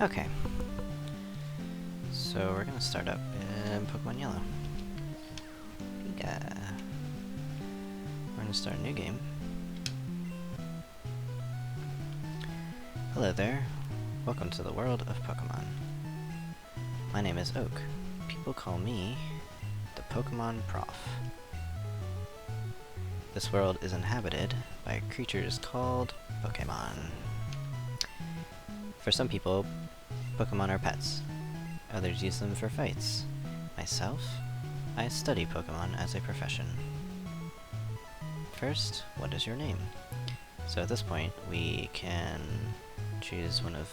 Okay. So we're gonna start up in Pokemon Yellow. Yeah. We're gonna start a new game. Hello there. Welcome to the world of Pokemon. My name is Oak. People call me the Pokemon Prof. This world is inhabited by creatures called Pokemon. For some people, Pokemon are pets. Others use them for fights. Myself, I study Pokemon as a profession. First, what is your name? So at this point, we can choose one of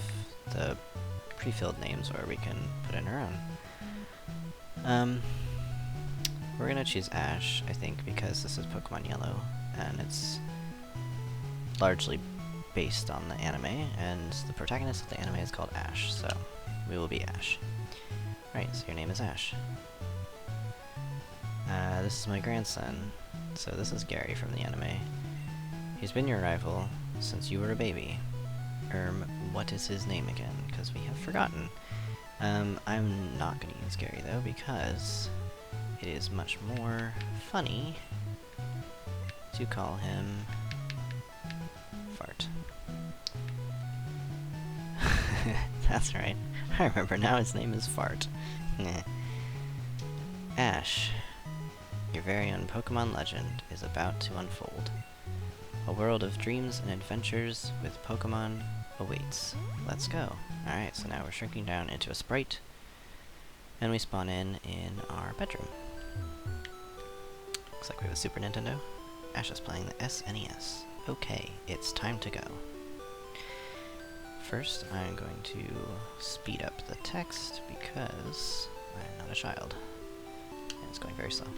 the pre-filled names, or we can put in our own. We're gonna choose Ash, I think, because this is Pokemon Yellow, and it's largely based on the anime, and the protagonist of the anime is called Ash, so we will be Ash. Right, so your name is Ash. This is my grandson. So this is Gary from the anime. He's been your rival since you were a baby. What is his name again? Because we have forgotten. I'm not gonna use Gary though, because it is much more funny to call him Fart. That's right. I remember now, his name is Fart. Ash, your very own Pokemon legend is about to unfold. A world of dreams and adventures with Pokemon awaits. Let's go. Alright, so now we're shrinking down into a sprite, and we spawn in our bedroom. Looks like we have a Super Nintendo. Ash is playing the SNES. Okay, it's time to go. First, I'm going to speed up the text because I'm not a child. And it's going very slow.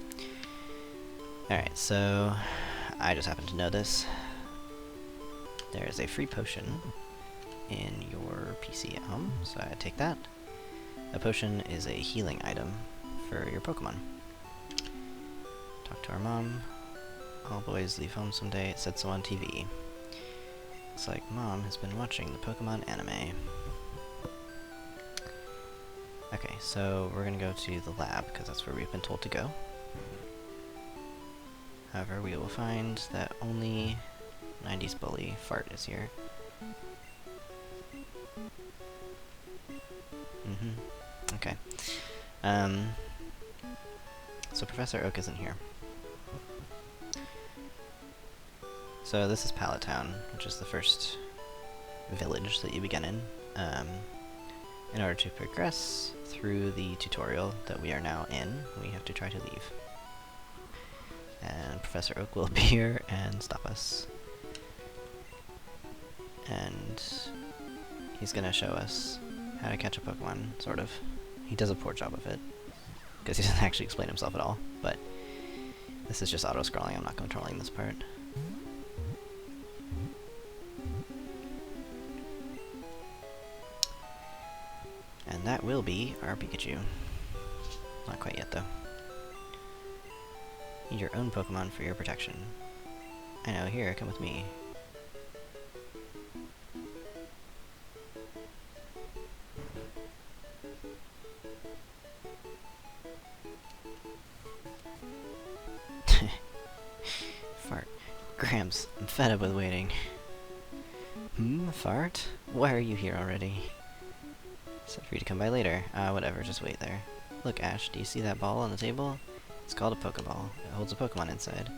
Alright, so I just happen to know this. There is a free potion in your PC at home, so I take that. A potion is a healing item for your Pokemon. Talk to our mom. All boys leave home someday, it said so on TV. Looks like Mom has been watching the Pokemon anime. Okay, so we're gonna go to the lab, because that's where we've been told to go. However, we will find that only 90s bully Fart is here. Okay. So Professor Oak isn't here. So this is Pallet Town, which is the first village that you begin in. In order to progress through the tutorial that we are now in, we have to try to leave. And Professor Oak will appear and stop us. And he's gonna show us how to catch a Pokemon, sort of. He does a poor job of it, because he doesn't actually explain himself at all, but this is just auto-scrolling, I'm not controlling this part. And that will be our Pikachu. Not quite yet, though. Need your own Pokemon for your protection. I know, here, come with me. Fart. Gramps, I'm fed up with waiting. Fart? Why are you here already? Said for you to come by later. Whatever, just wait there. Look, Ash, do you see that ball on the table? It's called a Pokeball. It holds a Pokemon inside.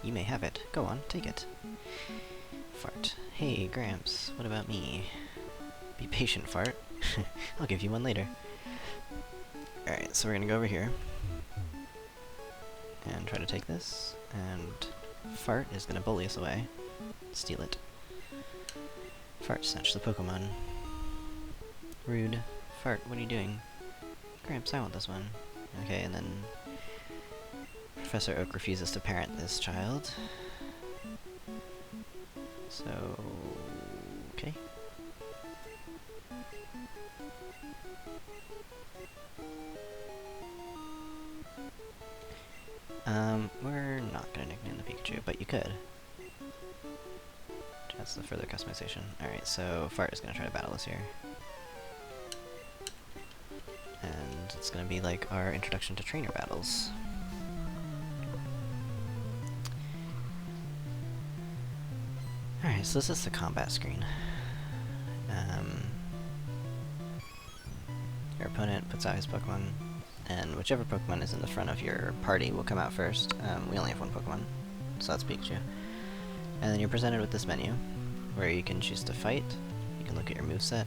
You may have it. Go on, take it. Fart. Hey, Gramps, what about me? Be patient, Fart. I'll give you one later. Alright, so we're gonna go over here and try to take this, and Fart is gonna bully us away. Steal it. Fart, snatch the Pokemon. Rude. Fart, what are you doing? Gramps, I want this one. Okay, and then Professor Oak refuses to parent this child. So... okay. We're not gonna nickname the Pikachu, but you could. That's the further customization. Alright, so Fart is gonna try to battle us here. it's gonna be like our introduction to trainer battles. Alright, so this is the combat screen. Your opponent puts out his Pokemon, and whichever Pokemon is in the front of your party will come out first. We only have one Pokemon, so that's Pikachu. And then you're presented with this menu, where you can choose to fight, you can look at your moveset,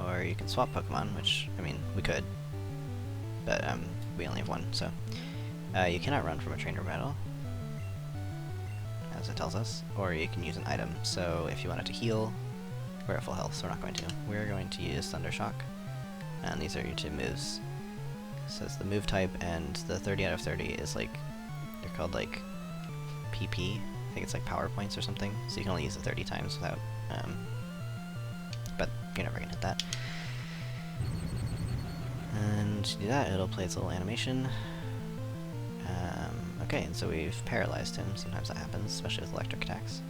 or you can swap Pokemon, which, I mean, we could, but we only have one, so. You cannot run from a trainer battle, as it tells us, or you can use an item. So if you wanted to heal, we're at full health, so we're not going to. We're going to use Thunder Shock, and these are your two moves. So it's the move type, and the 30 out of 30 is like, they're called like PP. I think it's like power points or something, so you can only use it 30 times without, but you're never gonna hit that. And to do that, it'll play its little animation. Okay, and so we've paralyzed him. Sometimes that happens, especially with electric attacks.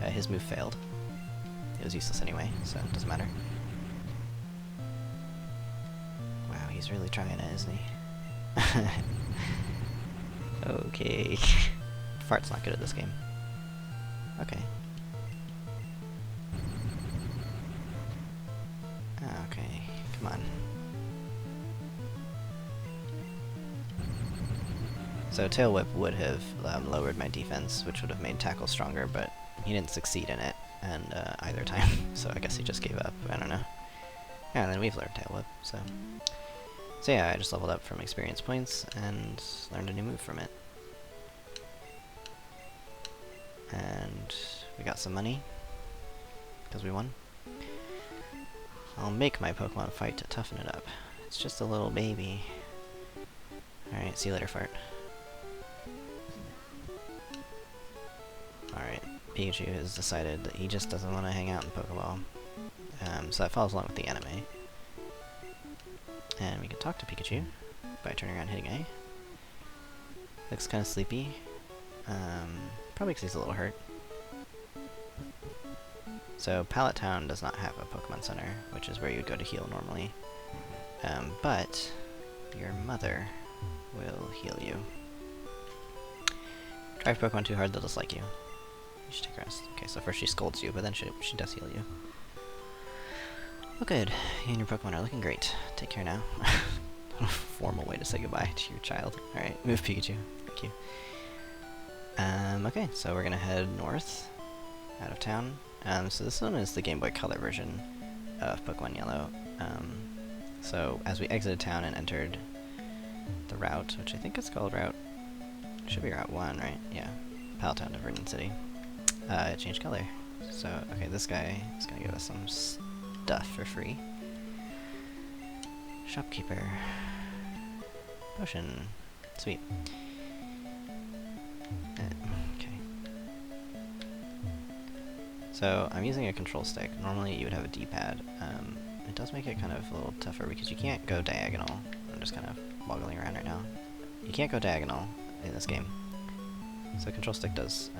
His move failed. It was useless anyway, so it doesn't matter. Wow, he's really trying it, isn't he? Okay. Fart's not good at this game. Okay. Okay, come on. So Tail Whip would have lowered my defense, which would have made Tackle stronger, but he didn't succeed in it, and either time, so I guess he just gave up. I don't know. Yeah, and then we've learned Tail Whip, so yeah, I just leveled up from experience points and learned a new move from it. And we got some money, because we won. I'll make my Pokemon fight to toughen it up. It's just a little baby. Alright, see you later, Fart. Alright, Pikachu has decided that he just doesn't want to hang out in Pokeball. So that follows along with the anime. And we can talk to Pikachu by turning around and hitting A. Looks kind of sleepy. Probably because he's a little hurt. So Pallet Town does not have a Pokemon Center, which is where you would go to heal normally. But your mother will heal you. Drive Pokemon too hard, they'll dislike you. You should take a rest. Okay, so first she scolds you, but then she does heal you. Oh good, you and your Pokemon are looking great. Take care now. What a formal way to say goodbye to your child. Alright, move Pikachu. Thank you. Okay, so we're gonna head north, out of town. So this one is the Game Boy Color version of Pokémon Yellow. So as we exited town and entered the route, which I think is called Route, should be Route 1, right? Yeah, Pallet Town to Viridian City. It changed color. So, okay, this guy is gonna give us some stuff for free. Shopkeeper. Potion. Sweet. Okay. So, I'm using a control stick. Normally you would have a D-pad. It does make it kind of a little tougher because you can't go diagonal. I'm just kind of woggling around right now. You can't go diagonal in this game. So control stick does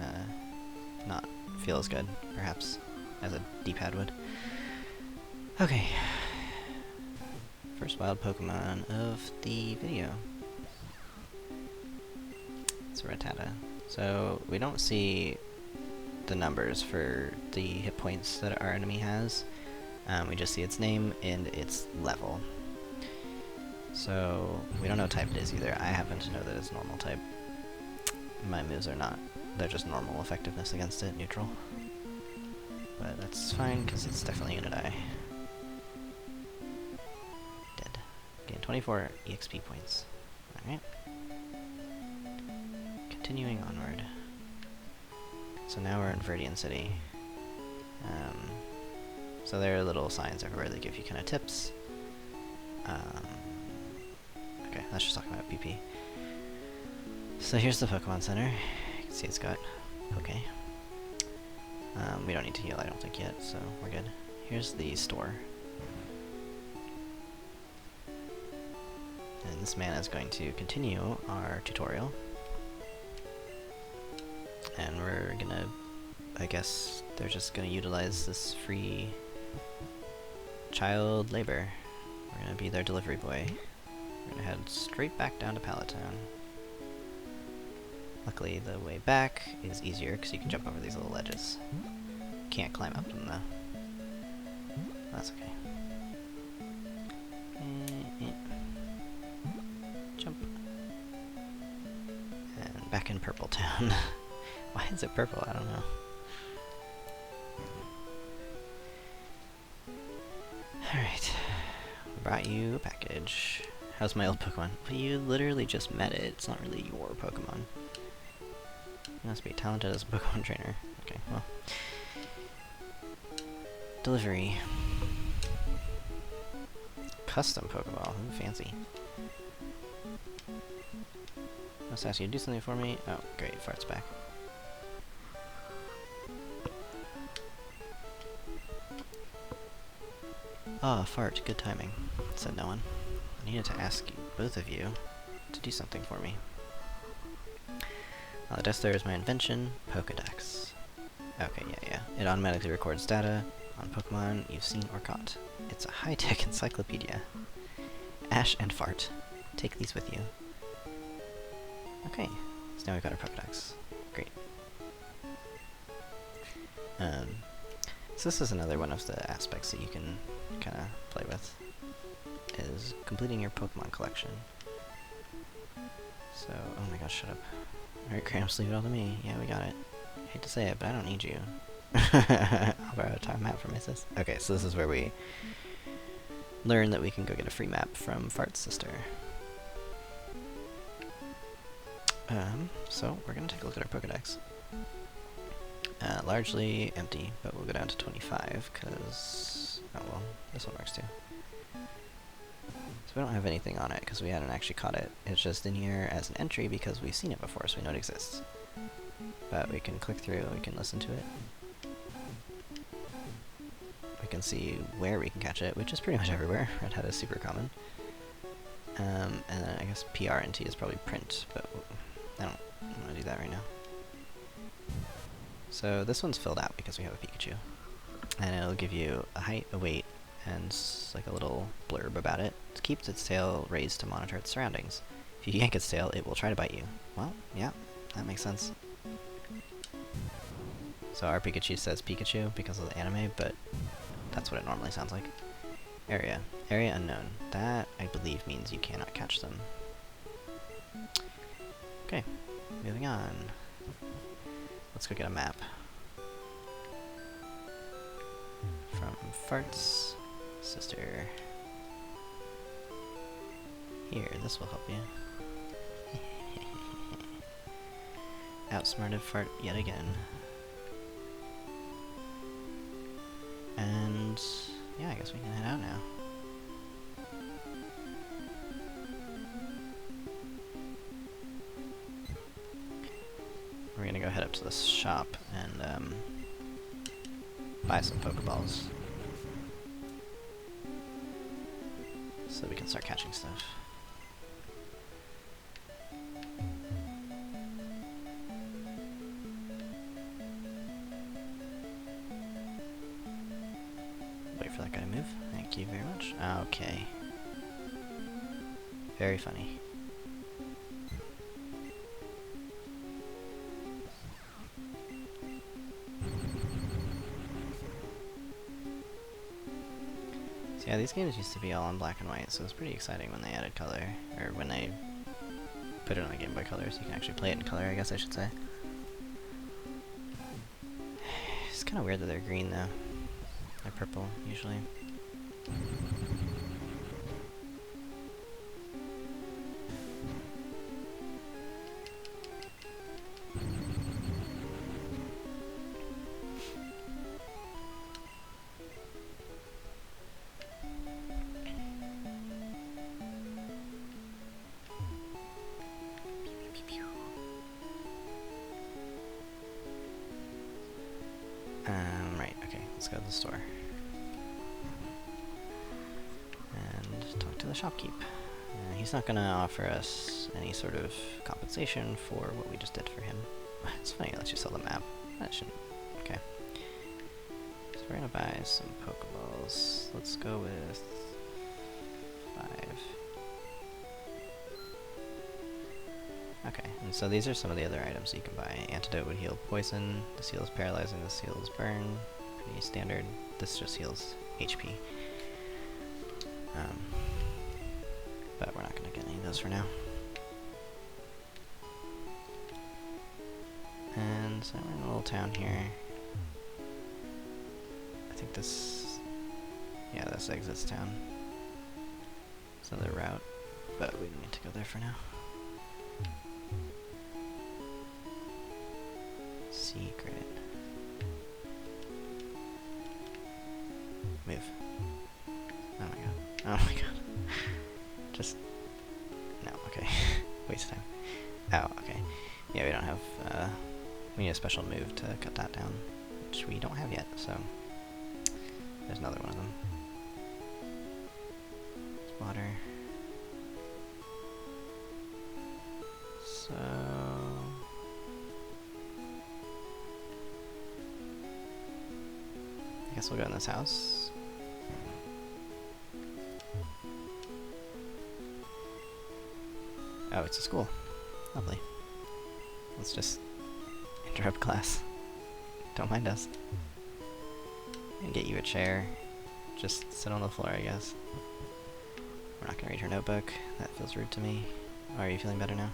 not feel as good, perhaps, as a D-pad would. Okay. First wild Pokemon of the video. It's a Rattata. So we don't see the numbers for the hit points that our enemy has. We just see its name and its level. So we don't know what type it is either. I happen to know that it's normal type. My moves are not. They're just normal effectiveness against it, neutral. But that's fine, because it's definitely Unit I. Dead. Gain 24 EXP points. Alright. Continuing onward. So now we're in Viridian City. So there are little signs everywhere that give you kind of tips. Okay, let's just talk about PP. So here's the Pokemon Center. You can see it's got Poké. We don't need to heal, I don't think, yet, so we're good. Here's the store. And this man is going to continue our tutorial. And we're gonna, I guess, they're just gonna utilize this free child labor. We're gonna be their delivery boy. We're gonna head straight back down to Pallet Town. Luckily, the way back is easier because you can jump over these little ledges. Can't climb up them though. That's okay. Jump. And back in Purple Town. Why is it purple? I don't know. Alright. Brought you a package. How's my old Pokemon? Well, you literally just met it. It's not really your Pokemon. You must be talented as a Pokemon trainer. Okay, well. Delivery. Custom Pokeball. Ooh, fancy. Must ask you to do something for me. Oh, great. Fart's back. Ah, Fart. Good timing. Said no one. I needed to ask you, both of you, to do something for me. On the desk there is my invention, Pokédex. Okay, yeah. It automatically records data on Pokemon you've seen or caught. It's a high-tech encyclopedia. Ash and Fart. Take these with you. Okay, so now we've got our Pokédex. Great. So this is another one of the aspects that you can kind of play with, is completing your Pokemon collection. So, oh my gosh, shut up. Alright, Cramps, leave it all to me. Yeah, we got it. I hate to say it, but I don't need you. I'll borrow a time map from my sis. Okay, so this is where we learn that we can go get a free map from Fart's sister. So we're gonna take a look at our Pokédex. Largely empty, but we'll go down to 25, because... oh well, this one works too. So we don't have anything on it, because we hadn't actually caught it. It's just in here as an entry, because we've seen it before, so we know it exists. But we can click through, we can listen to it. We can see where we can catch it, which is pretty much everywhere. Red Hat is super common. And then I guess PRNT is probably print, but I don't want to do that right now. So this one's filled out because we have a Pikachu. And it'll give you a height, a weight, and like a little blurb about it. It keeps its tail raised to monitor its surroundings. If you yank its tail, it will try to bite you. Well, yeah, that makes sense. So our Pikachu says Pikachu because of the anime, but that's what it normally sounds like. Area. Area unknown. That, I believe, means you cannot catch them. Okay, moving on. Let's go get a map. From Fart's sister. Here, this will help you. Outsmarted Fart yet again. And yeah, I guess we can head out now. We're gonna go head up to this shop and buy some Pokeballs, so we can start catching stuff. Wait for that guy to move. Thank you very much. Okay. Very funny. So yeah, these games used to be all in black and white, so it's pretty exciting when they added color, or when they put it on Game Boy Color, so you can actually play it in color, I guess I should say. It's kind of weird that they're green though. They're purple, usually. Right, okay, let's go to the store. And talk to the shopkeep. He's not gonna offer us any sort of compensation for what we just did for him. It's funny, it lets you sell the map. That shouldn't... okay. So we're gonna buy some Pokeballs. Let's go with So these are some of the other items you can buy. Antidote would heal poison, this heals paralyzing, this heals burn, pretty standard. This just heals HP. But we're not going to get any of those for now. And so we're in a little town here. I think this... yeah, this exits town. It's another route, but we don't need to go there for now. Secret. Move. Oh my god. Oh my god. Just... no, okay. Waste time. Oh, okay. Yeah, we don't have, we need a special move to cut that down, which we don't have yet, so... there's another one of them. Water. So... I guess we'll go in this house. Oh, it's a school. Lovely. Let's just interrupt class. Don't mind us. And get you a chair. Just sit on the floor, I guess. We're not gonna read her notebook. That feels rude to me. Oh, are you feeling better now?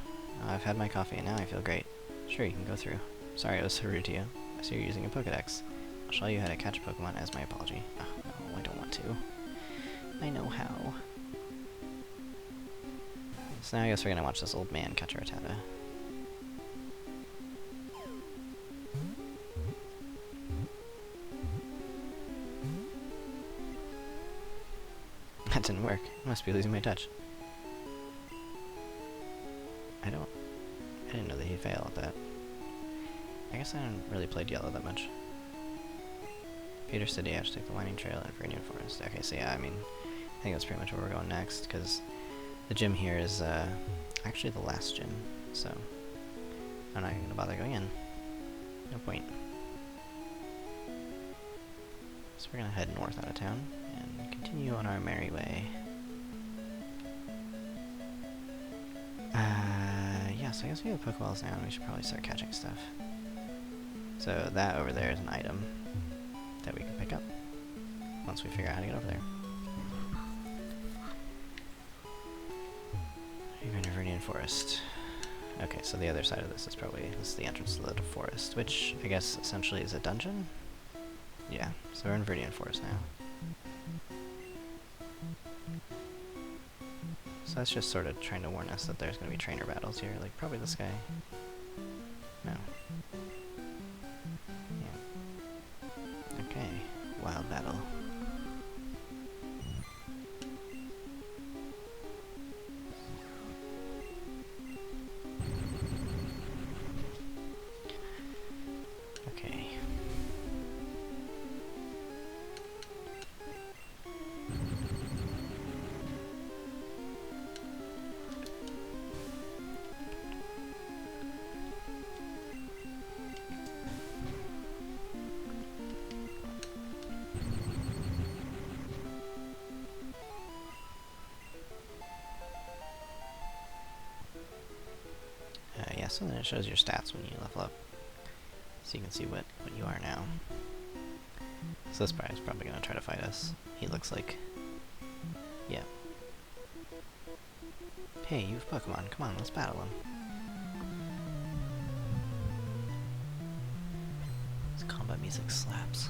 I've had my coffee and now I feel great. Sure, you can go through. Sorry I was so rude to you. I see you're using a Pokédex. I'll show you how to catch a Pokemon as my apology. Oh, no, I don't want to. I know how. So now I guess we're gonna watch this old man catch a Rattata. That didn't work. I must be losing my touch. I didn't know that he'd fail at that. I guess I haven't really played Yellow that much. Pewter City, I have to take the winding trail and Viridian Forest. Okay, so yeah, I mean, I think that's pretty much where we're going next, because the gym here is actually the last gym, so I'm not even gonna bother going in. No point. So we're gonna head north out of town and continue on our merry way. Yeah, so I guess we have Pokeballs now and we should probably start catching stuff. So that over there is an item that we can pick up once we figure out how to get over there. You're going to Viridian Forest. Okay, so the other side of this is the entrance to the forest, which I guess essentially is a dungeon? Yeah, so we're in Viridian Forest now. So that's just sort of trying to warn us that there's going to be trainer battles here, like probably this guy. No. Yeah. Okay, wild battle. Okay. Yeah, so then it shows your stats when you level up. So you can see what you are now. So this guy is probably going to try to fight us. He looks like... yeah. Hey, you have Pokemon. Come on, let's battle him. This combat music slaps.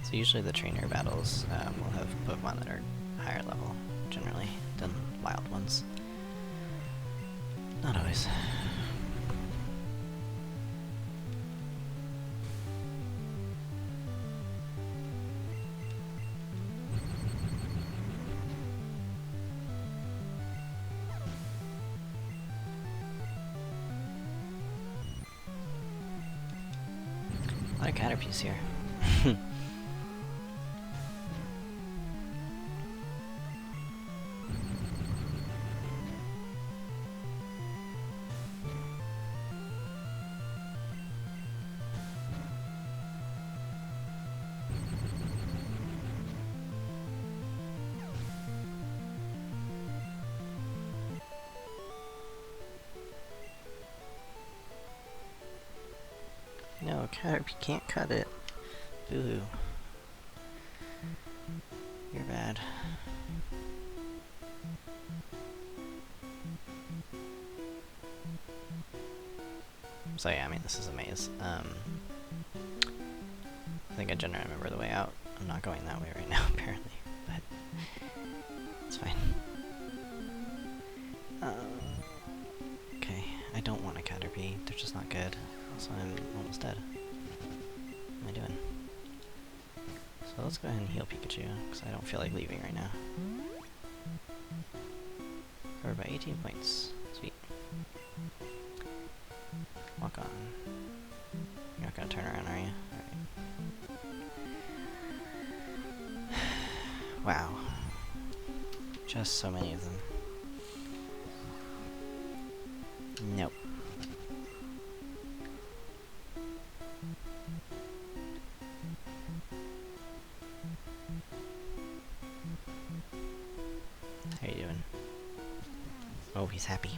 So usually the trainer battles will have Pokemon that are higher level, generally, than wild ones. Not always. A lot of Caterpies here. No, Caterpie can't cut it. Boo-hoo. You're bad. So yeah, I mean, this is a maze. I think I generally remember the way out. I'm not going that way right now, apparently, but it's fine. Okay, I don't want a Caterpie. They're just not good. Also, I'm almost dead. What am I doing? So let's go ahead and heal Pikachu, because I don't feel like leaving right now. Covered by 18 points. Sweet. Walk on. You're not gonna turn around, are you? Alright. Wow. Just so many of them. Nope. How you doing? Oh, he's happy.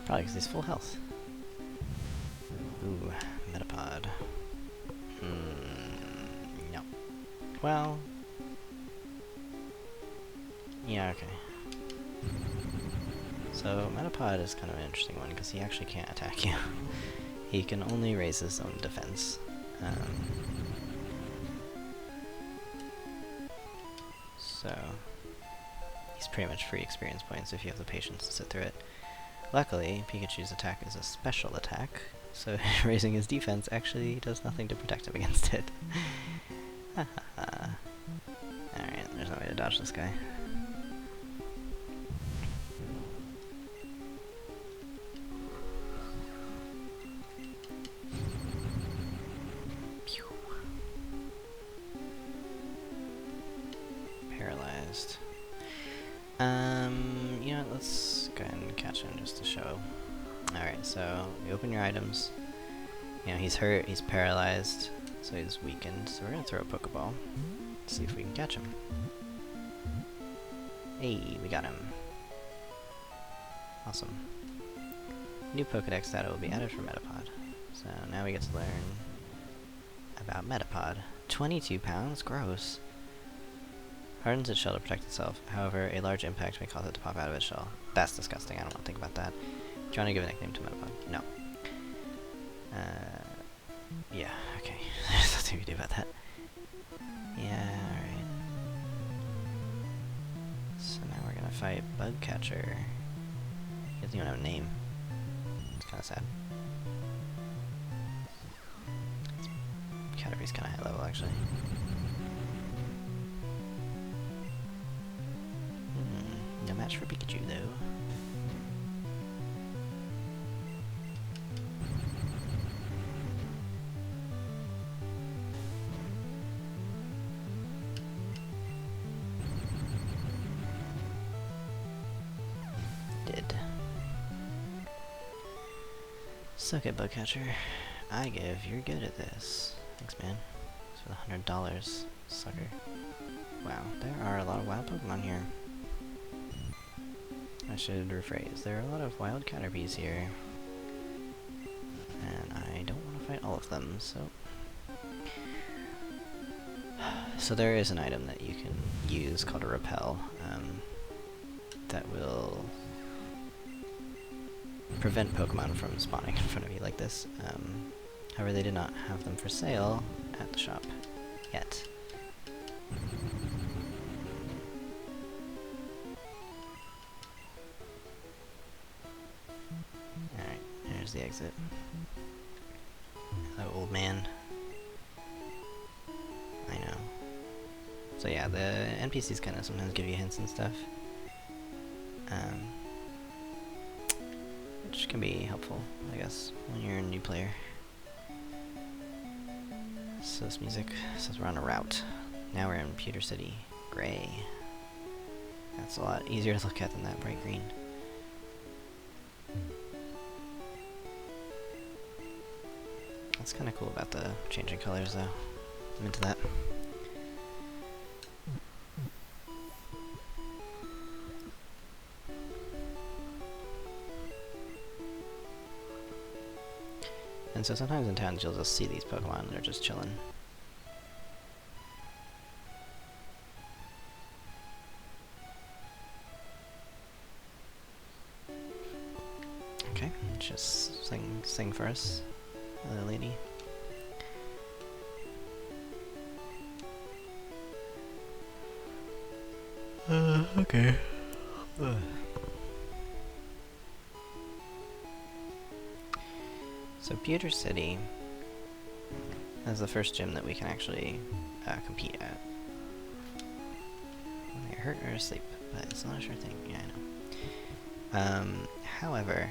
Probably because he's full health. Ooh, Metapod. No. Well... yeah, okay. So, Metapod is kind of an interesting one, because he actually can't attack you. He can only raise his own defense. So... he's pretty much free experience points if you have the patience to sit through it. Luckily, Pikachu's attack is a special attack, so raising his defense actually does nothing to protect him against it. Alright, there's no way to dodge this guy. Pew. Paralyzed. You know what, let's go ahead and catch him just to show. Alright, so you open your items. You know, he's hurt, he's paralyzed, so he's weakened. So we're gonna throw a Pokeball. See if we can catch him. Hey, we got him. Awesome. New Pokedex data will be added for Metapod. So now we get to learn about Metapod. 22 pounds? Gross. Hardens its shell to protect itself. However, a large impact may cause it to pop out of its shell. That's disgusting. I don't want to think about that. Do you want to give a nickname to Metapod? No. Yeah, okay. There's nothing we can do about that. Yeah, alright. So now we're gonna fight Bugcatcher. He doesn't even have a name. It's kinda sad. Caterpie's kinda high level, actually. No match for Pikachu, though. Did. Suck it, Bugcatcher. I give, you're good at this. Thanks, man. It's for the $100, sucker. Wow, there are a lot of wild Pokemon here. I should rephrase. There are a lot of wild Caterpies here. And I don't want to fight all of them, so... So there is an item that you can use called a Repel, that will prevent Pokemon from spawning in front of you like this. However, they did not have them for sale at the shop yet. Alright, there's the exit. Hello, old man. I know. So yeah, the NPCs kind of sometimes give you hints and stuff. Which can be helpful, I guess, when you're a new player. So this music says we're on a route. Now we're in Pewter City. Gray. That's a lot easier to look at than that bright green. That's kind of cool about the changing colors, though. I'm into that. And so sometimes in towns you'll just see these Pokemon and they're just chilling. Okay, just sing for us, other lady. Okay. So Pewter City is the first gym that we can actually compete at. When you're hurt or asleep, but it's not a sure thing. Yeah, I know. However,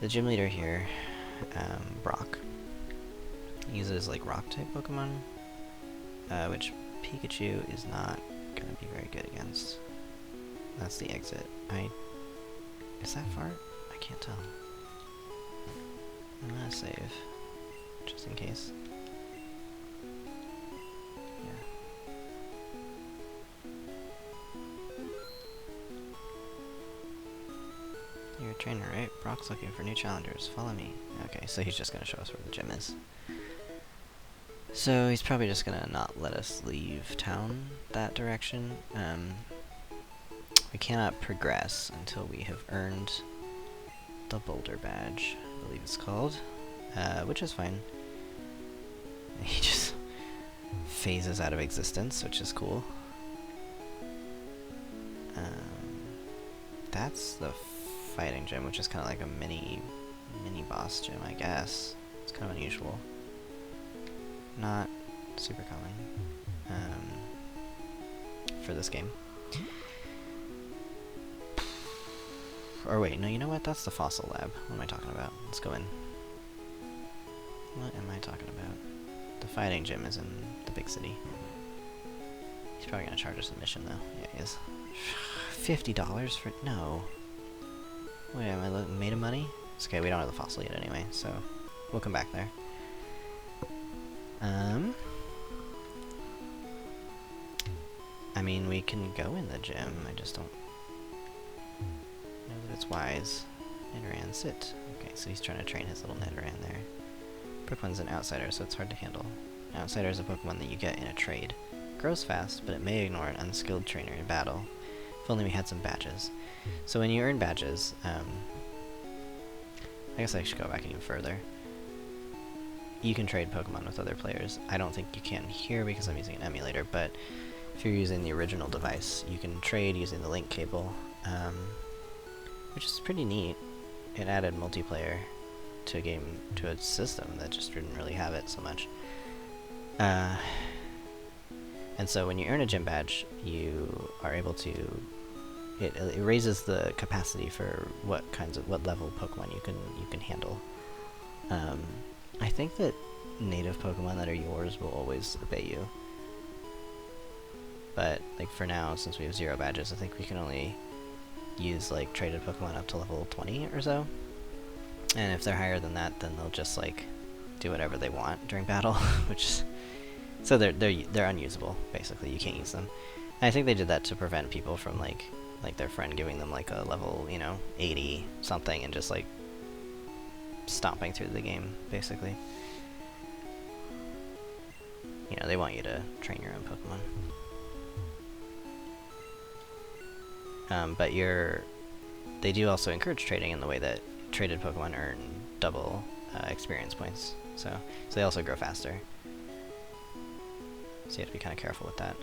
the gym leader here, Brock, uses like rock type Pokemon, which Pikachu is not gonna be very good against. That's the exit. Is that far? I can't tell. I'm gonna save, just in case. Yeah. You're a trainer, right? Brock's looking for new challengers. Follow me. Okay, so he's just gonna show us where the gym is. So he's probably just gonna not let us leave town that direction. We cannot progress until we have earned the Boulder Badge, I believe it's called, which is fine. He just phases out of existence, which is cool. That's the fighting gym, which is kind of like a mini boss gym, I guess. It's kind of unusual. Not super common for this game. Or wait, no, you know what? That's the fossil lab. What am I talking about? Let's go in. What am I talking about? The fighting gym is in the big city. He's probably gonna charge us admission though. Yeah, he is. $50 for... no. Wait, am I made of money? It's okay, we don't have the fossil yet anyway, so we'll come back there. I mean, we can go in the gym, I just don't know that it's wise. Nidoran, sit. Okay, so he's trying to train his little Nidoran there. Brookman's an outsider, so it's hard to handle. An outsider is a Pokemon that you get in a trade. Grows fast, but it may ignore an unskilled trainer in battle. If only we had some badges. So when you earn badges, I guess I should go back even further. You can trade Pokemon with other players. I don't think you can here because I'm using an emulator, but if you're using the original device, you can trade using the link cable, which is pretty neat. It added multiplayer to a game, to a system that just didn't really have it so much. And so when you earn a gym badge, you are able to... It raises the capacity for what level Pokemon you can handle. I think that native Pokemon that are yours will always obey you. But like for now, since we have 0 badges, I think we can only use like traded Pokemon up to level 20 or so. And if they're higher than that, then they'll just like do whatever they want during battle, which is... So they're unusable, basically. You can't use them. And I think they did that to prevent people from like their friend giving them like a level, 80 something and just like stomping through the game, basically. They want you to train your own Pokemon. But they do also encourage trading in the way that traded Pokemon earn double experience points. So they also grow faster. So you have to be kind of careful with that.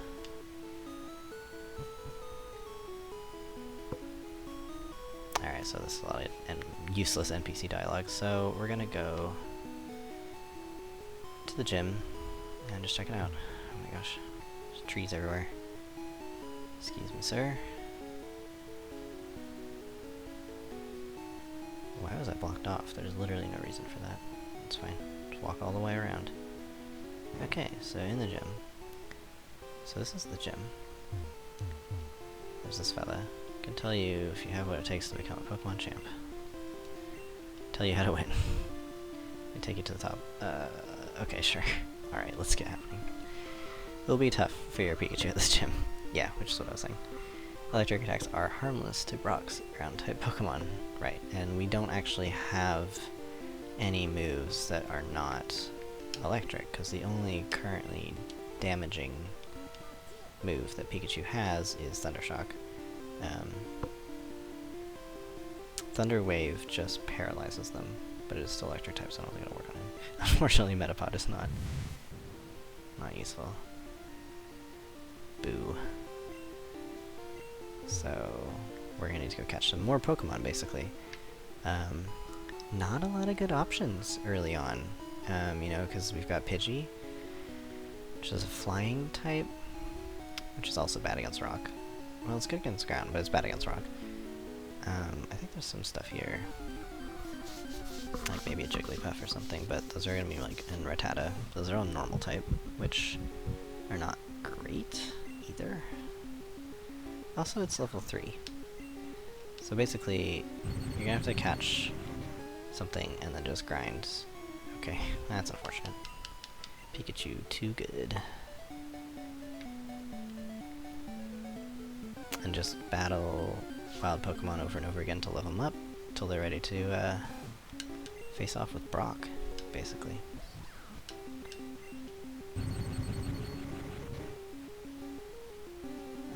Alright, so this is a lot of useless NPC dialogue. So we're gonna go to the gym and just check it out. Oh my gosh, there's trees everywhere. Excuse me, sir. Why was that blocked off? There's literally no reason for that. It's fine. Just walk all the way around. Okay, so in the gym. So this is the gym. There's this fella. Can tell you if you have what it takes to become a Pokemon champ. Tell you how to win. I take you to the top. Okay, sure. Alright, let's get happening. It'll be tough for your Pikachu at this gym. Yeah, which is what I was saying. Electric attacks are harmless to Brock's ground-type Pokemon. Right, and we don't actually have any moves that are not electric, because the only currently damaging move that Pikachu has is Thunder Shock. Thunder Wave just paralyzes them, but it is still electric type, so I don't think it'll work on him. Unfortunately, Metapod is not useful. Boo. So we're gonna need to go catch some more Pokemon, basically. Not a lot of good options early on, you know, because we've got Pidgey, which is a flying type, which is also bad against rock. Well, it's good against ground, but it's bad against rock. I think there's some stuff here, like maybe a Jigglypuff or something, but those are gonna be like in Rattata. Those are all normal type, which are not great either. Also, it's level 3. So basically, you're gonna have to catch something and then just grind. Okay, that's unfortunate. Pikachu, too good. And just battle wild Pokemon over and over again to level them up, till they're ready to face off with Brock, basically.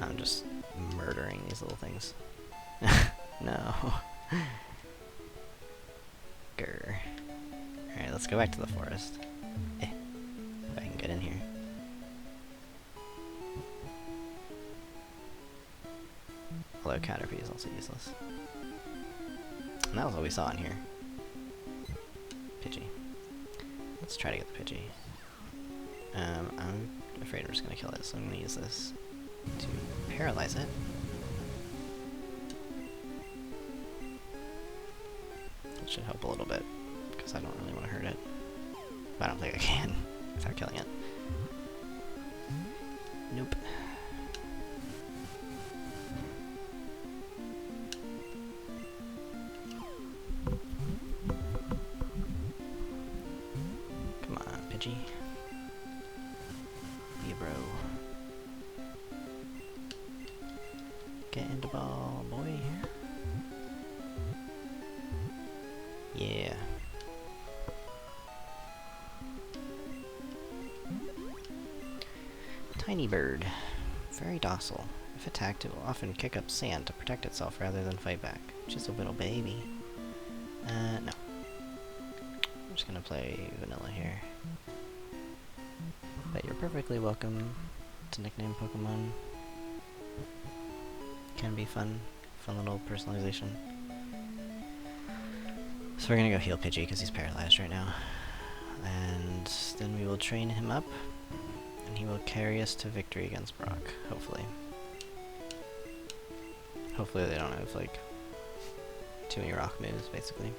I'm just murdering these little things. No. Grr. Alright, let's go back to the forest. If I can get in here. Although Caterpie is also useless. And that was all we saw in here. Pidgey. Let's try to get the Pidgey. I'm afraid we're just gonna kill it, so I'm gonna use this to paralyze it. That should help a little bit, because I don't really want to hurt it. But I don't think I can without killing it. Nope. Come on, Pidgey. Be a bro. Get into ball, boy. Yeah. Tiny bird. Very docile. If attacked, it will often kick up sand to protect itself rather than fight back. Just a little baby. No. I'm just gonna play vanilla here. But you're perfectly welcome to nickname Pokemon. Can be fun. Fun little personalization. So we're gonna go heal Pidgey because he's paralyzed right now. And then we will train him up, and he will carry us to victory against Brock, hopefully. Hopefully they don't have, like, too many rock moves, basically.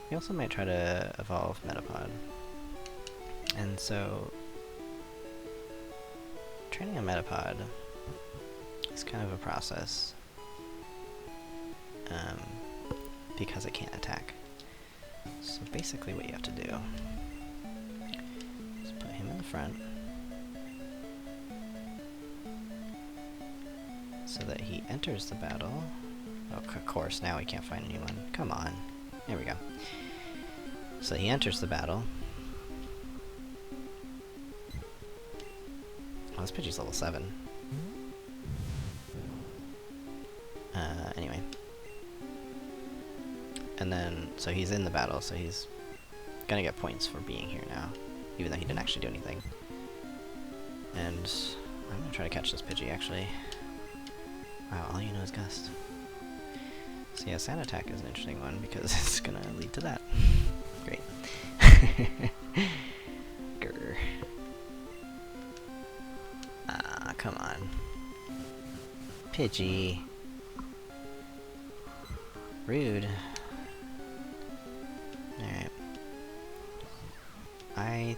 We also might try to evolve Metapod. And so, training a Metapod is kind of a process. Because it can't attack. So basically what you have to do is put him in the front so that he enters the battle. Oh, of course, now we can't find anyone. Come on. There we go. So he enters the battle. Oh, this Pidgey's level 7. Anyway. And then, so he's in the battle, so he's gonna get points for being here now, even though he didn't actually do anything. And I'm gonna try to catch this Pidgey, actually. Wow, all you know is Gust. So yeah, Sand Attack is an interesting one, because it's gonna lead to that. Great. Grr. Ah, come on. Pidgey. Rude. Alright.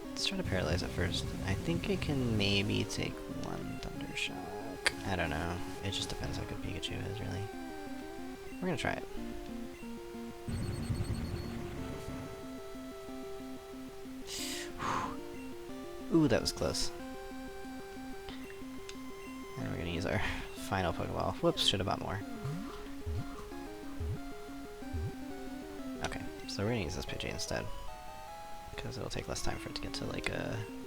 Let's try to paralyze it first. I think it can maybe take one Thunder Shock. I don't know. It just depends how good Pikachu is, really. We're gonna try it. Ooh, that was close. And we're gonna use our final Pokeball. Whoops, should have bought more. Okay, so we're gonna use this Pidgey instead. Because it'll take less time for it to get to like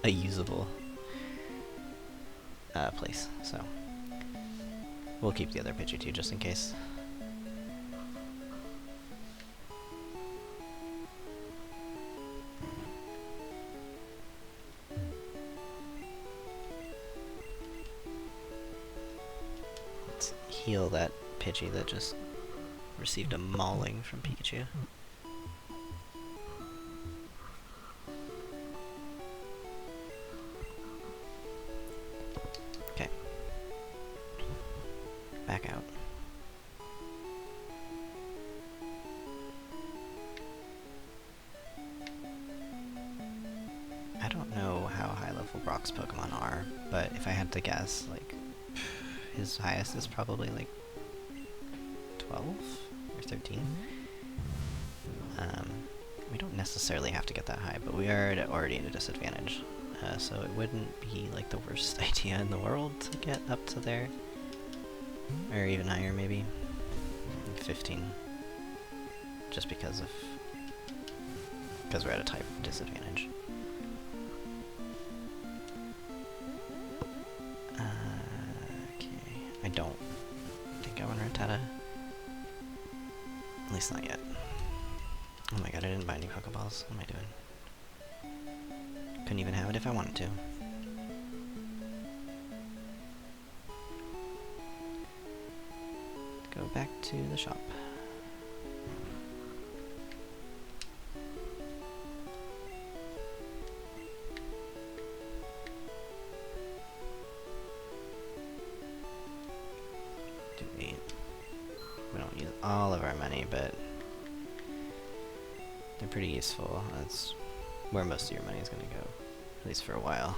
a usable place. So we'll keep the other Pidgey too, just in case. Let's heal that Pidgey that just received a mauling from Pikachu. Okay. Back out. I don't know how high level Brock's Pokemon are, but if I had to guess, like, his highest is probably like 12 or 13. We don't necessarily have to get that high, but we are already at a disadvantage. So it wouldn't be like the worst idea in the world to get up to there. Or even higher, maybe. 15. Just because we're at a type disadvantage. Okay. I don't think I want Rattata. At least not yet. Oh my god, I didn't buy any Pokeballs. What am I doing? Couldn't even have it if I wanted to. Go back to the shop. We don't use all of our money, but they're pretty useful. That's where most of your money is going to go, at least for a while.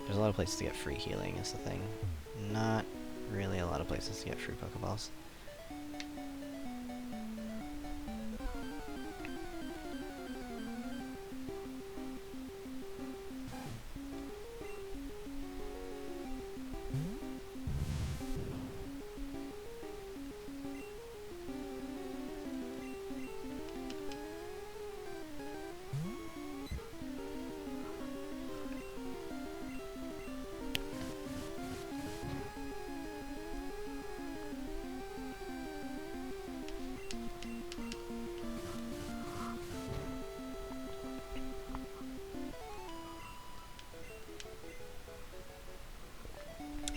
There's a lot of places to get free healing is the thing. Not really a lot of places to get free Pokeballs.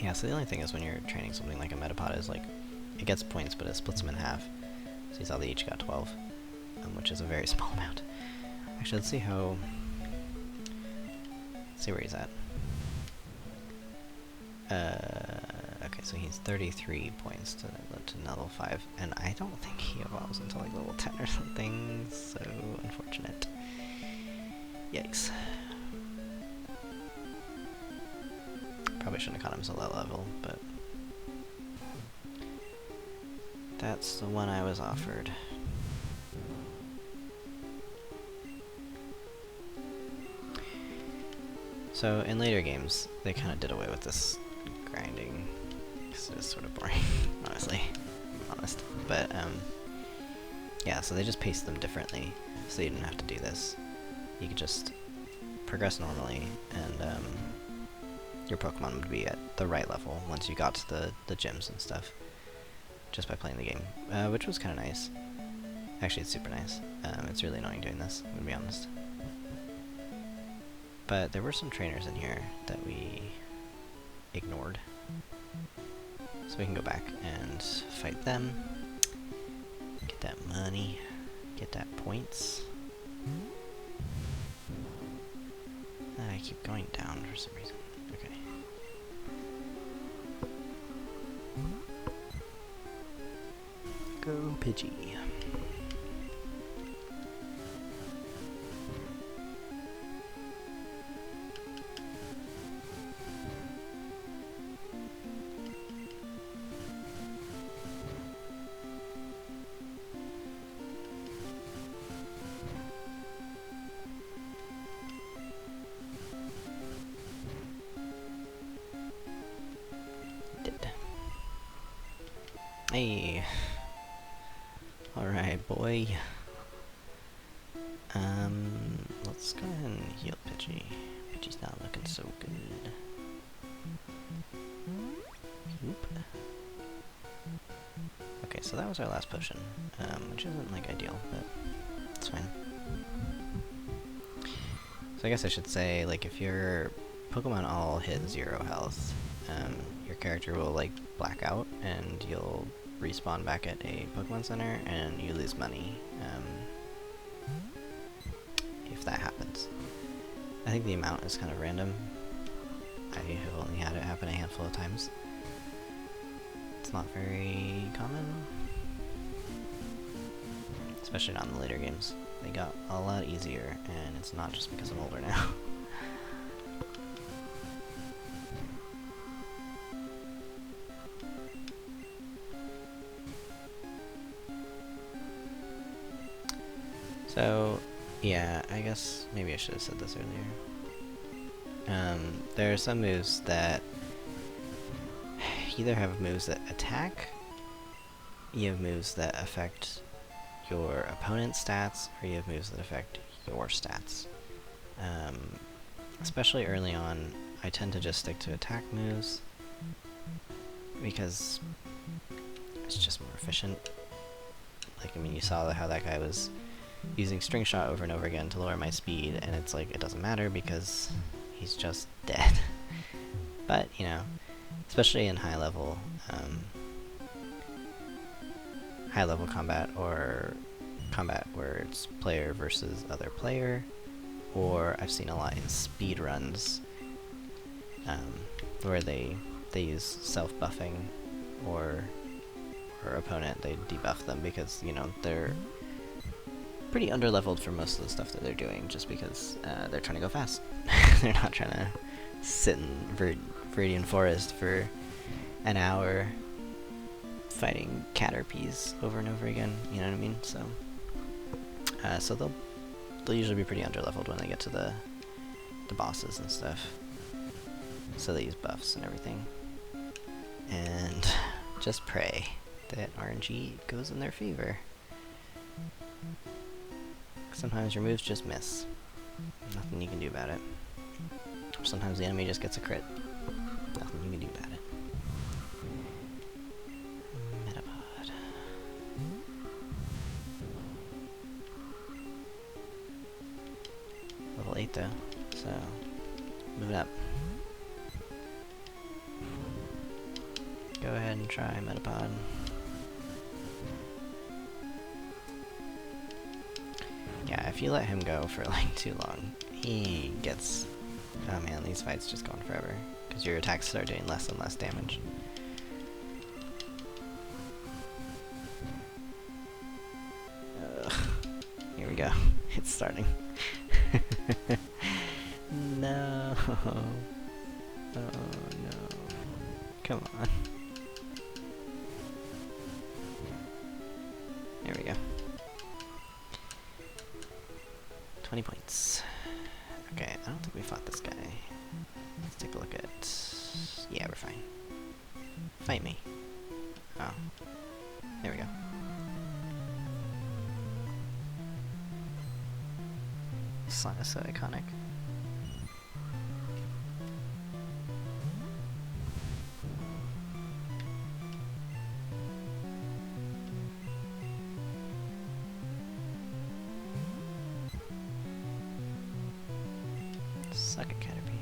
Yeah, so the only thing is when you're training something like a Metapod is like, it gets points, but it splits them in half. So you saw they each got 12, which is a very small amount. Actually, let's see how... Let's see where he's at. Okay, so he's 33 points to level 5, and I don't think he evolves until like level 10 or something, so unfortunate. Yikes. Probably shouldn't have caught him so low level, but that's the one I was offered. So in later games, they kind of did away with this grinding. It's just sort of boring, honestly. I'm honest. But yeah, so they just paced them differently, so you didn't have to do this. You could just progress normally, and your Pokemon would be at the right level once you got to the gyms and stuff, just by playing the game, which was kind of nice. Actually, it's super nice. It's really annoying doing this, I'm gonna be honest. But there were some trainers in here that we ignored, so we can go back and fight them, get that money, get that points. I keep going down for some reason. Okay. Go Pidgey. Hey! Alright, boy. Let's go ahead and heal Pidgey. Pidgey's not looking so good. Oop. Okay, so that was our last potion, which isn't, like, ideal, but it's fine. So I guess I should say, like, if your Pokemon all hit 0 health, your character will, like, black out, and you'll respawn back at a Pokemon Center, and you lose money, if that happens. I think the amount is kind of random. I have only had it happen a handful of times. It's not very common. Especially not in the later games. They got a lot easier, and it's not just because I'm older now. So, yeah, I guess maybe I should have said this earlier. There are some moves that either have moves that attack, you have moves that affect your opponent's stats, or you have moves that affect your stats. Especially early on, I tend to just stick to attack moves, because it's just more efficient. Like, I mean, you saw how that guy was using String Shot over and over again to lower my speed, and it's like, it doesn't matter because he's just dead. But, you know, especially in high level combat, or combat where it's player versus other player, or I've seen a lot in speed runs, where they use self-buffing, or opponent, they debuff them because, you know, they're pretty underleveled for most of the stuff that they're doing, just because they're trying to go fast. They're not trying to sit in Viridian Forest for an hour fighting Caterpies over and over again, you know what I mean? So, so they'll usually be pretty underleveled when they get to the bosses and stuff. So they use buffs and everything, and just pray that RNG goes in their favor. Sometimes your moves just miss. Nothing you can do about it. Or sometimes the enemy just gets a crit. Nothing you can do about it. Metapod. Level 8 though, so move it up. Go ahead and try Metapod. Yeah, if you let him go for like too long, he gets... Oh man, these fights just go on forever, because your attacks start doing less and less damage. Ugh. Here we go. It's starting. No. Oh no. Come on. There we go. 20 points. Okay, I don't think we fought this guy. Let's take a look at... Yeah, we're fine. Fight me. Oh. There we go. This song is so iconic. Suck it, Caterpie.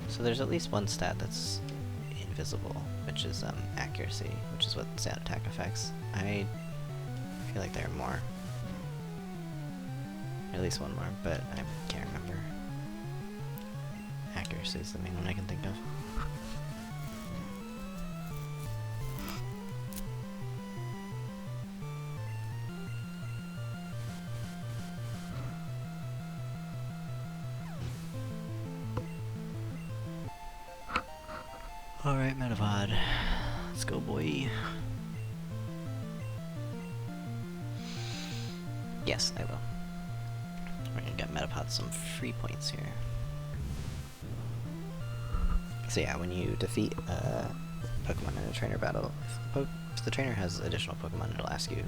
So there's at least one stat that's invisible, which is accuracy, which is what sound attack affects. I feel like there are more. At least one more, but I can't remember. Accuracy is the main one I can think of. Alright, Metapod. Let's go, boy. Yes, I will. We're gonna get Metapod some free points here. So yeah, when you defeat Pokemon in a trainer battle, if the trainer has additional Pokemon, it'll ask you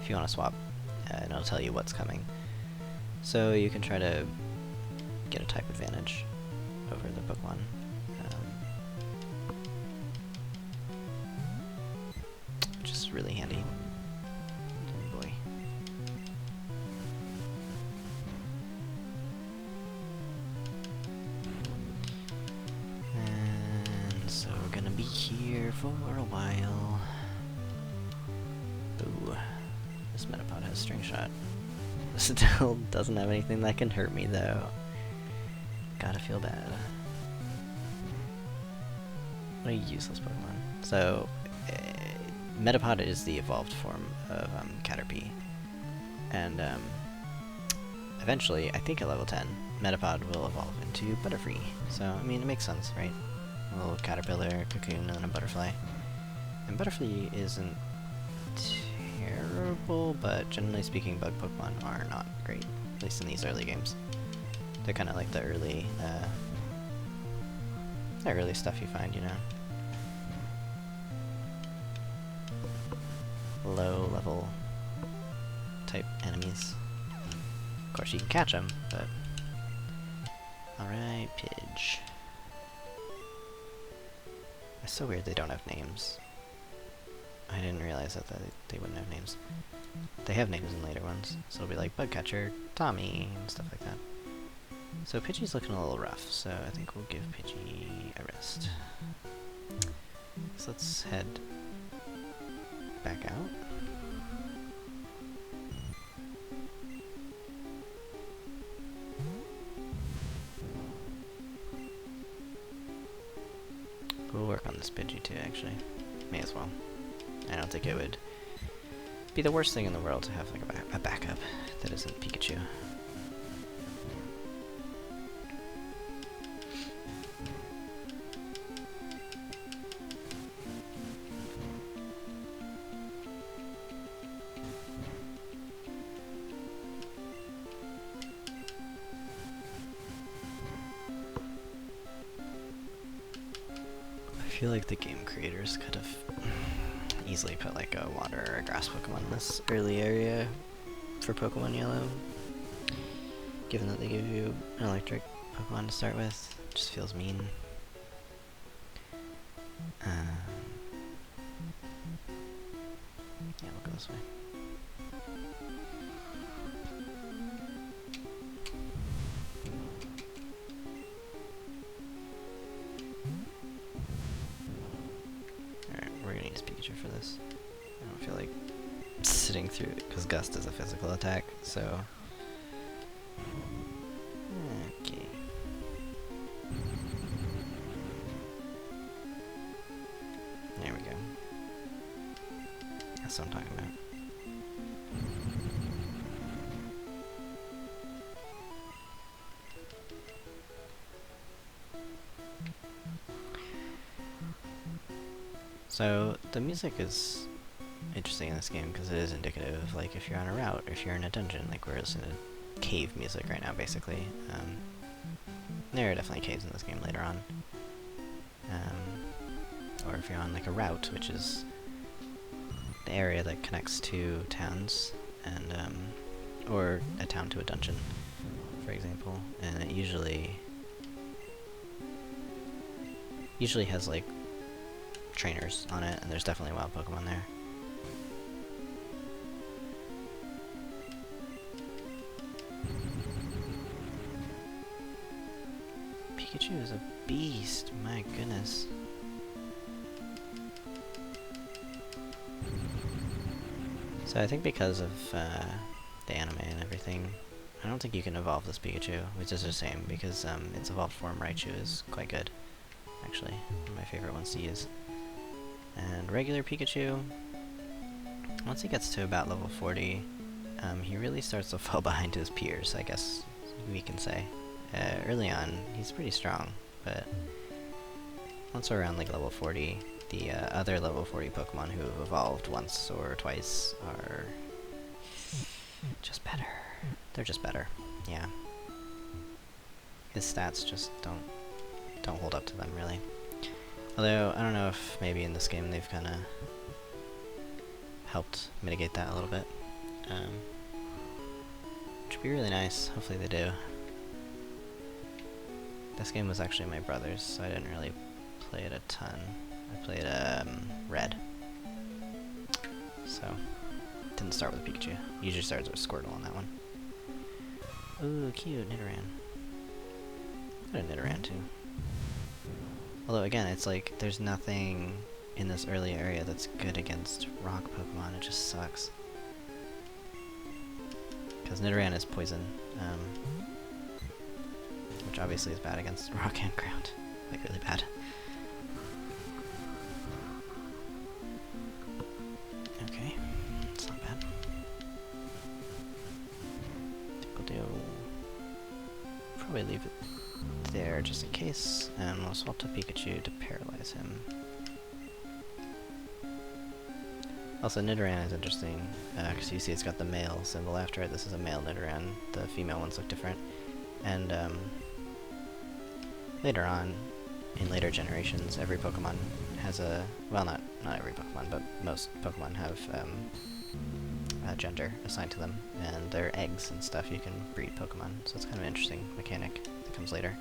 if you want to swap, and it'll tell you what's coming. So you can try to get a type advantage over the Pokemon. Which is really handy. Oh boy. And so we're gonna be here for a while. Ooh, this Metapod has String Shot. Still doesn't have anything that can hurt me though. Gotta feel bad. What a useless Pokemon. So, Metapod is the evolved form of Caterpie. And eventually, I think at level 10, Metapod will evolve into Butterfree. So, I mean, it makes sense, right? A little caterpillar, cocoon, and then a butterfly. And Butterfree isn't terrible, but generally speaking, bug Pokemon are not great, at least in these early games. They're kind of like the early stuff you find, you know. Low level type enemies. Of course, you can catch them, but alright, Pidge. It's so weird they don't have names. I didn't realize that they wouldn't have names. They have names in later ones, so it'll be like Bugcatcher, Tommy, and stuff like that. So Pidgey's looking a little rough, so I think we'll give Pidgey a rest. So let's head back out. We'll work on this Pidgey too, actually. May as well. I don't think it would be the worst thing in the world to have like a backup that isn't Pikachu. I feel like the game creators could have easily put like a water or a grass Pokemon in this early area for Pokemon Yellow. Given that they give you an electric Pokemon to start with, it just feels mean. Yeah, we'll go this way. For this. I don't feel like sitting through it because Gust is a physical attack, so okay. There we go. That's what I'm talking about. So the music is interesting in this game because it is indicative of like if you're on a route or if you're in a dungeon. Like we're listening to cave music right now, basically. There are definitely caves in this game later on. Or if you're on like a route, which is the area that connects two towns, and or a town to a dungeon, for example, and it usually has like trainers on it, and there's definitely wild Pokemon there. Pikachu is a beast, my goodness. So I think because of the anime and everything, I don't think you can evolve this Pikachu, which is a shame because its evolved form Raichu is quite good. Actually, one of my favorite ones to use. And regular Pikachu, once he gets to about level 40, he really starts to fall behind his peers, I guess we can say. Early on, he's pretty strong, but once we're around like level 40, the other level 40 Pokemon who have evolved once or twice are just better. They're just better, yeah. His stats just don't don't hold up to them, really. Although, I don't know if maybe in this game they've kind of helped mitigate that a little bit. Which would be really nice. Hopefully they do. This game was actually my brother's, so I didn't really play it a ton. I played Red. So, didn't start with a Pikachu. Usually starts with Squirtle on that one. Ooh, cute, Nidoran. Got a Nidoran too. Although again, it's like, there's nothing in this early area that's good against rock Pokemon, it just sucks. Because Nidoran is poison, which obviously is bad against rock and ground. Like, really bad. Okay, it's not bad. Probably leave it there just in case, and we'll swap to Pikachu to paralyze him. Also, Nidoran is interesting, because you see it's got the male symbol after it. This is a male Nidoran. The female ones look different. And later on, in later generations, every Pokemon has a... well, not every Pokemon, but most Pokemon have a gender assigned to them. And their eggs and stuff, you can breed Pokemon. So it's kind of an interesting mechanic that comes later.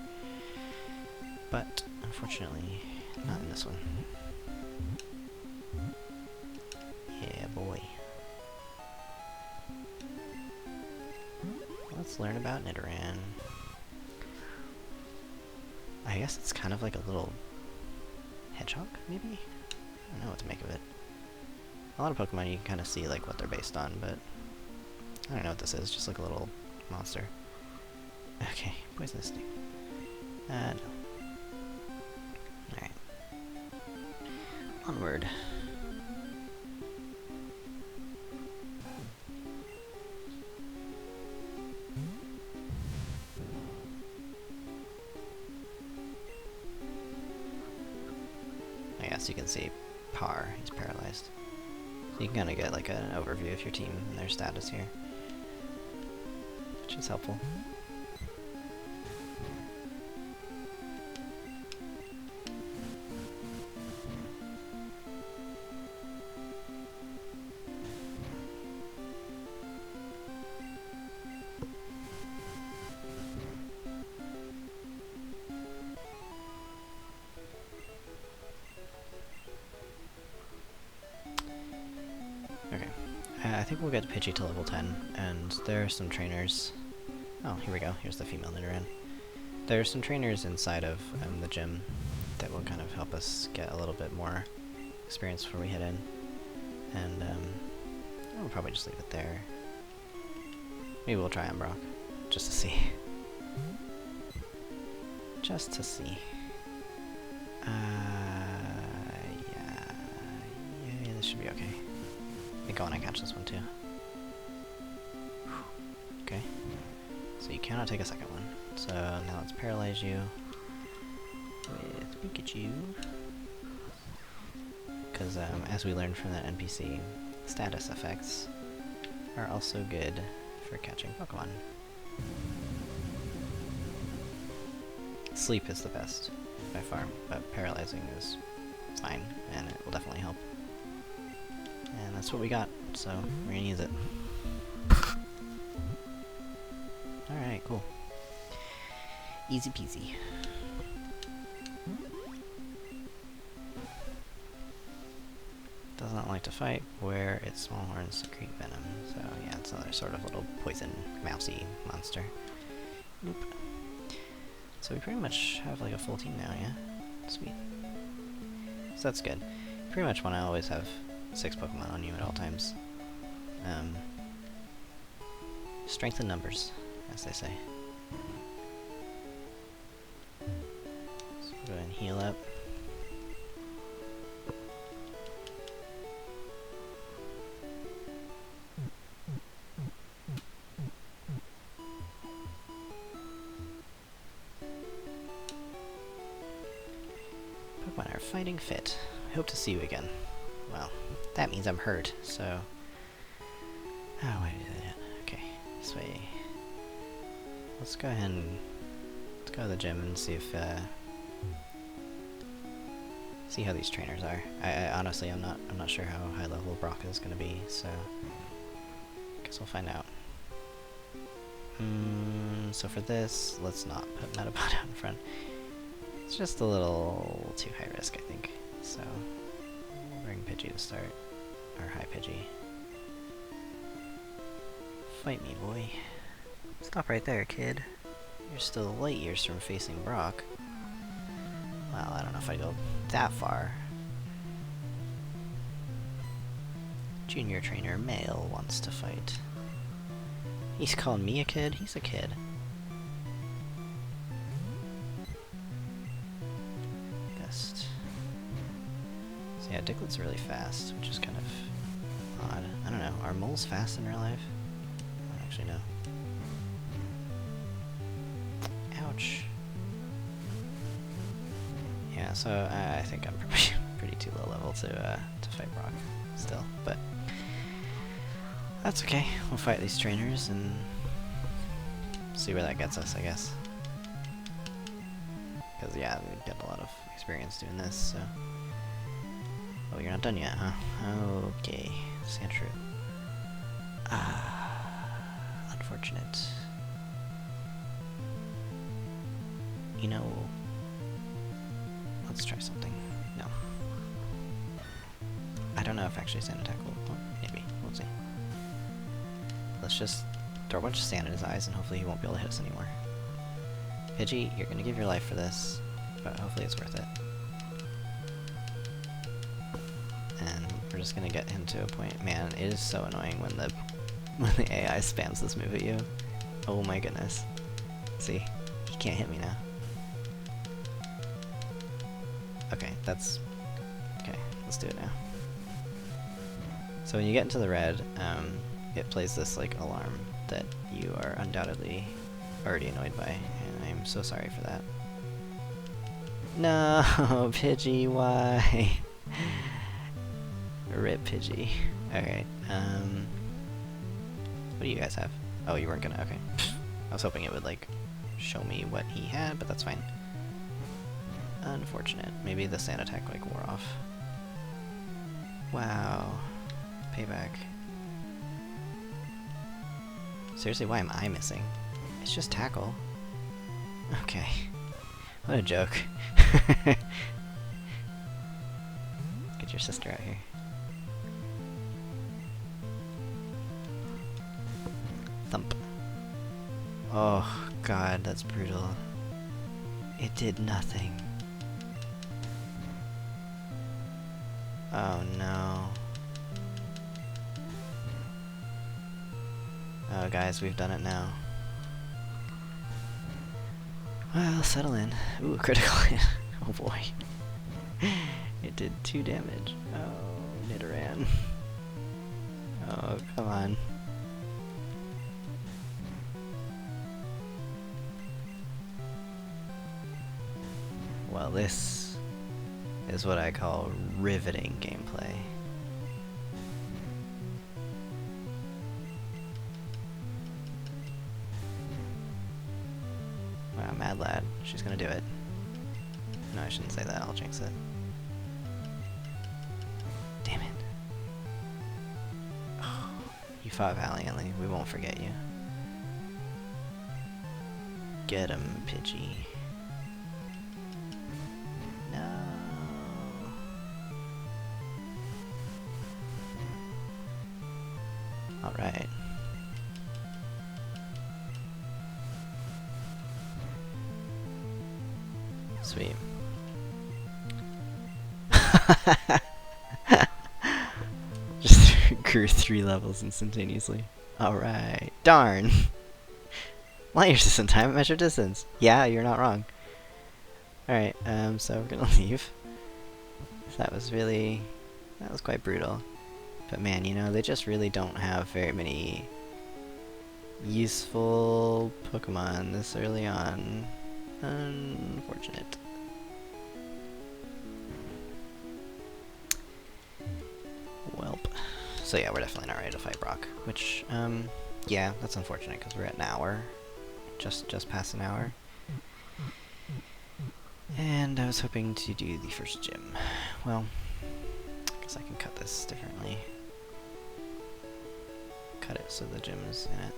But, unfortunately, not in this one. Yeah, boy. Let's learn about Nidoran. I guess it's kind of like a little hedgehog, maybe? I don't know what to make of it. A lot of Pokemon you can kind of see like what they're based on, but I don't know what this is, just like a little monster. Okay, poisonous sting. No. Alright. Onward. I guess you can see Par, he's paralyzed. So you can kind of get like an overview of your team and their status here, which is helpful. I think we'll get Pidgey to level 10, and there are some trainers... Oh, here we go, here's the female Nidoran. There are some trainers inside of the gym that will kind of help us get a little bit more experience before we head in. And we'll probably just leave it there. Maybe we'll try Umbrock, just to see. Just to see. Yeah, this should be okay. I think I want to catch this one too. Okay. So you cannot take a second one. So now let's paralyze you with Pikachu. Because as we learned from that NPC, status effects are also good for catching Pokemon. Sleep is the best by far, but paralyzing is fine, and it will definitely help. And that's what we got, so we're gonna use it. Alright, cool. Easy peasy. Does not like to fight where its small horns secrete venom, so yeah, it's another sort of little poison mousy monster. Nope. So we pretty much have like a full team now, yeah? Sweet. So that's good. Pretty much want to always have 6 Pokemon on you at all times. Strength in numbers, as they say. So go ahead and heal up. Pokemon are fighting fit. I hope to see you again. Well, that means I'm hurt, so... Oh, why did I do that? Okay, this way. Let's go ahead and... Let's go to the gym and see if See how these trainers are. I honestly, I'm not sure how high level Brock is gonna be, so guess we'll find out. So for this, let's not put Metapod out in front. It's just a little too high risk, I think. So we'll bring Pidgey to start, or High Pidgey. Fight me, boy. Stop right there, kid. You're still light years from facing Brock. Well, I don't know if I'd go that far. Junior trainer male wants to fight. He's calling me a kid? He's a kid. Best. So yeah, Digltt's really fast, which is kind of odd. I don't know, are moles fast in real life? I don't actually know. Ouch. Yeah, so I think I'm pretty too low level to fight Brock still, but that's okay. We'll fight these trainers and see where that gets us, I guess. Because yeah, we get a lot of experience doing this, so... Oh, you're not done yet, huh? Okay. Sandshrew. Unfortunate. You know... Let's try something. No. I don't know if actually Sand Attack will... Oh, maybe. We'll see. Let's just throw a bunch of sand in his eyes and hopefully he won't be able to hit us anymore. Pidgey, you're gonna give your life for this, but hopefully it's worth it. And we're just gonna get him to a point. Man, it is so annoying when the AI spams this move at you. Oh my goodness. See? He can't hit me now. Okay, that's... Okay, let's do it now. So when you get into the red, it plays this, like, alarm that you are undoubtedly already annoyed by, and I'm so sorry for that. No, Pidgey, why? Rip Pidgey. Alright, what do you guys have? Oh, you weren't gonna, okay. I was hoping it would, like, show me what he had, but that's fine. Unfortunate. Maybe the sand attack, like, wore off. Wow. Payback. Seriously, why am I missing? It's just tackle. Okay. What a joke. Get your sister out here. Thump. Oh, God, that's brutal. It did nothing. Oh, no. Oh, guys, we've done it now. Well, settle in. Ooh, critical hit. Oh boy. It did 2 damage. Oh, Nidoran. Oh, come on. Well, this is what I call riveting gameplay. Wow, Mad Lad. She's gonna do it. No, I shouldn't say that. I'll jinx it. Damn it. Oh, you fought valiantly. We won't forget you. Get him, Pidgey. No. Alright. Sweet. Just grew 3 levels instantaneously. Alright. Darn! Light years isn't time, measure distance. Yeah, you're not wrong. Alright, so we're gonna leave. That was quite brutal. But man, you know, they just really don't have very many useful Pokemon this early on. Unfortunate. Welp. So yeah, we're definitely not ready to fight Brock. Which, yeah, that's unfortunate because we're at an hour. Just past an hour. And I was hoping to do the first gym. Well, I guess I can cut this differently. Cut it so the gym is in it.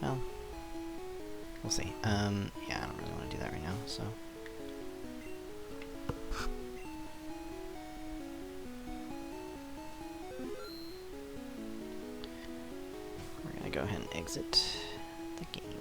Well, we'll see. Yeah, I don't really want to do that right now, so. We're gonna go ahead and exit the game.